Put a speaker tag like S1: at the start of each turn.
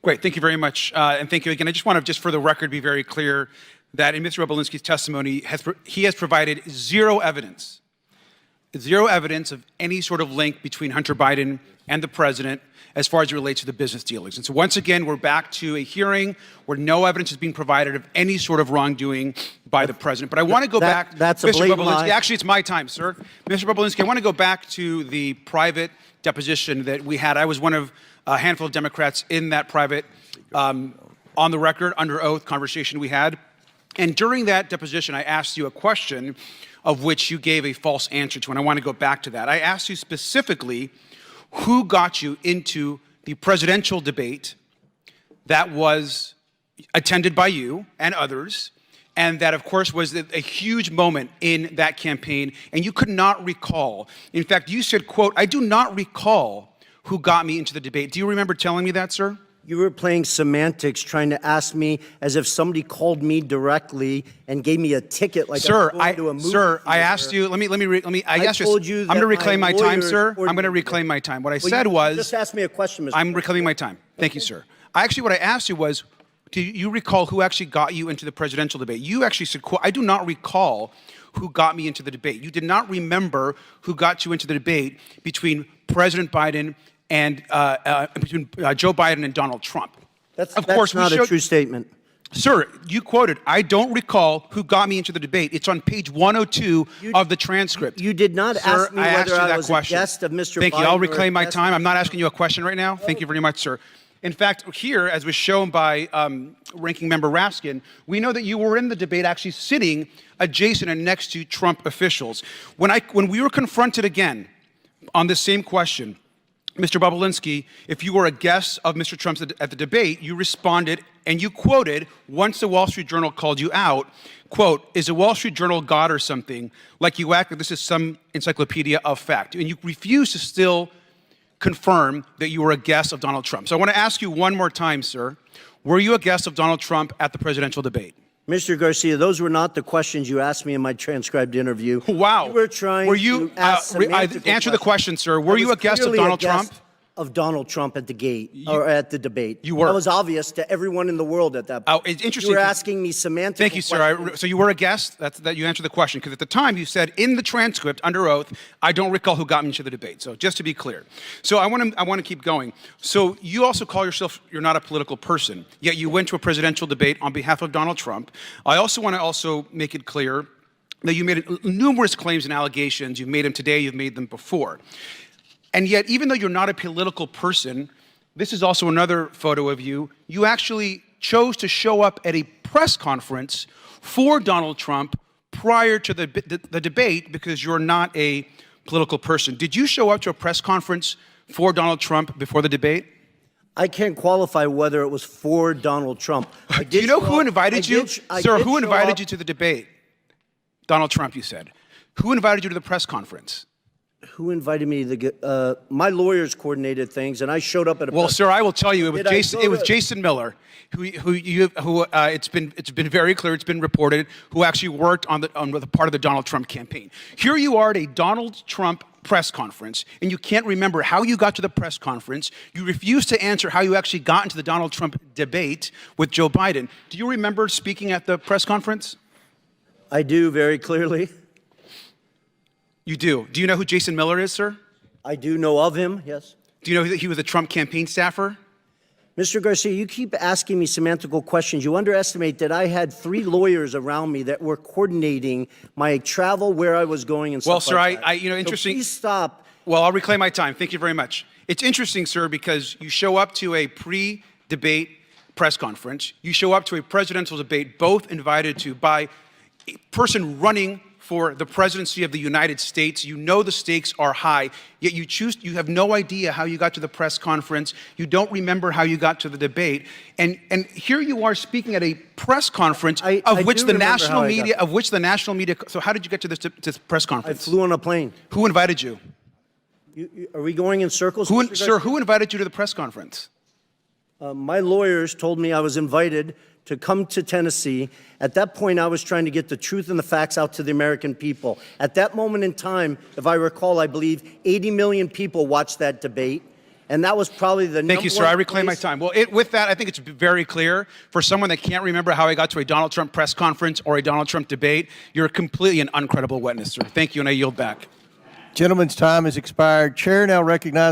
S1: Great, thank you very much, and thank you again. I just want to, just for the record, be very clear that in Mr. Bobulinski's testimony, he has provided zero evidence of any sort of link between Hunter Biden and the president as far as it relates to the business dealings. And so once again, we're back to a hearing where no evidence is being provided of any sort of wrongdoing by the president. But I want to go back,
S2: that's
S1: Mr.
S2: Bobulinski.
S1: Lie. Actually, it's my time, sir. Mr. Bobulinski, I want to go back to the private deposition that we had. I was one of a handful of Democrats in that private, on the record, under oath conversation we had. And during that deposition, I asked you a question of which you gave a false answer to, and I want to go back to that. I asked you specifically who got you into the presidential debate that was attended by you and others, and that, of course, was a huge moment in that campaign, and you could not recall. In fact, you said, quote, "I do not recall who got me into the debate." Do you remember telling me that, sir?
S2: You were playing semantics, trying to ask me as if somebody called me directly and gave me a ticket, like
S1: sir,
S2: I was going to a movie
S1: sir, I
S2: theater.
S1: asked you. I
S2: told you
S1: I'm going to reclaim my time, sir. I'm
S2: ordered
S1: going to
S2: me.
S1: reclaim my time. What I
S2: Well,
S1: said
S2: you
S1: was,
S2: just ask me a question, Mr.
S1: I'm reclaiming my time. Thank you, sir. What I asked you was, do you recall who actually got you into the presidential debate? You actually said, quote, "I do not recall who got me into the debate." You did not remember who got you into the debate between President Biden and between Joe Biden and Donald Trump.
S2: That's not a true statement.
S1: Sir, you quoted, "I don't recall who got me into the debate." It's on page 102 of the transcript.
S2: You did not ask me whether I was a guest of Mr. Biden.
S1: Thank you. I'll reclaim my time. I'm not asking you a question right now. Thank you very much, sir. In fact, here, as was shown by Ranking Member Raskin, we know that you were in the debate actually sitting adjacent and next to Trump officials. When we were confronted again on this same question, Mr. Bobulinski, if you were a guest of Mr. Trump's at the debate, you responded and you quoted, once the Wall Street Journal called you out, quote, "Is the Wall Street Journal God or something? Like you act like this is some encyclopedia of fact." And you refuse to still confirm that you were a guest of Donald Trump. So I want to ask you one more time, sir. Were you a guest of Donald Trump at the presidential debate?
S2: Mr. Garcia, those were not the questions you asked me in my transcribed interview.
S1: Wow.
S2: You were trying to ask
S1: answer the question, sir. Were you a guest of Donald Trump?
S2: Of Donald Trump at the gate, or at the debate.
S1: You were.
S2: That was obvious to everyone in the world at that point.
S1: Oh, it's interesting.
S2: You were asking me semantic
S1: Thank you, sir. So you were a guest? That you answered the question. Because at the time you said in the transcript, under oath, "I don't recall who got me into the debate." So just to be clear. So I want to keep going. So you also call yourself, you're not a political person, yet you went to a presidential debate on behalf of Donald Trump. I also want to make it clear that you made numerous claims and allegations. You've made them today, you've made them before. And yet, even though you're not a political person, this is also another photo of you, you actually chose to show up at a press conference for Donald Trump prior to the debate because you're not a political person. Did you show up to a press conference for Donald Trump before the debate?
S2: I can't qualify whether it was for Donald Trump.
S1: Do you know who invited you? Sir, who invited you to the debate? Donald Trump, you said. Who invited you to the press conference?
S2: Who invited me to my lawyers coordinated things, and I showed up at a.
S1: Well, sir, I will tell you, it was Jason Miller, who it's been very clear, it's been reported, who actually worked on the part of the Donald Trump campaign. Here you are at a Donald Trump press conference, and you can't remember how you got to the press conference. You refuse to answer how you actually got into the Donald Trump debate with Joe Biden. Do you remember speaking at the press conference?
S2: I do, very clearly.
S1: You do. Do you know who Jason Miller is, sir?
S2: I do know of him, yes.
S1: Do you know that he was a Trump campaign staffer?
S2: Mr. Garcia, you keep asking me semantical questions. You underestimate that I had 3 lawyers around me that were coordinating my travel, where I was going, and stuff
S1: like that. Well, sir, interesting.
S2: So please stop.
S1: Well, I'll reclaim my time. Thank you very much. It's interesting, sir, because you show up to a pre-debate press conference. You show up to a presidential debate, both invited to by a person running for the presidency of the United States. You know the stakes are high, yet you have no idea how you got to the press conference. You don't remember how you got to the debate. And here you are speaking at a press conference of which the national media, so how did you get to this press conference?
S2: I flew on a plane.
S1: Who invited you?
S2: Are we going in circles?
S1: Sir, who invited you to the press conference?
S2: My lawyers told me I was invited to come to Tennessee. At that point, I was trying to get the truth and the facts out to the American people. At that moment in time, if I recall, I believe 80 million people watched that debate. and that was probably the
S1: Thank you, sir. I reclaim my time. Well, with that, I think it's very clear for someone that can't remember how I got to a Donald Trump press conference or a Donald Trump debate, you're completely an uncredible witness, sir. Thank you, and I yield back.
S3: Gentleman's time has expired. Chair now recognizes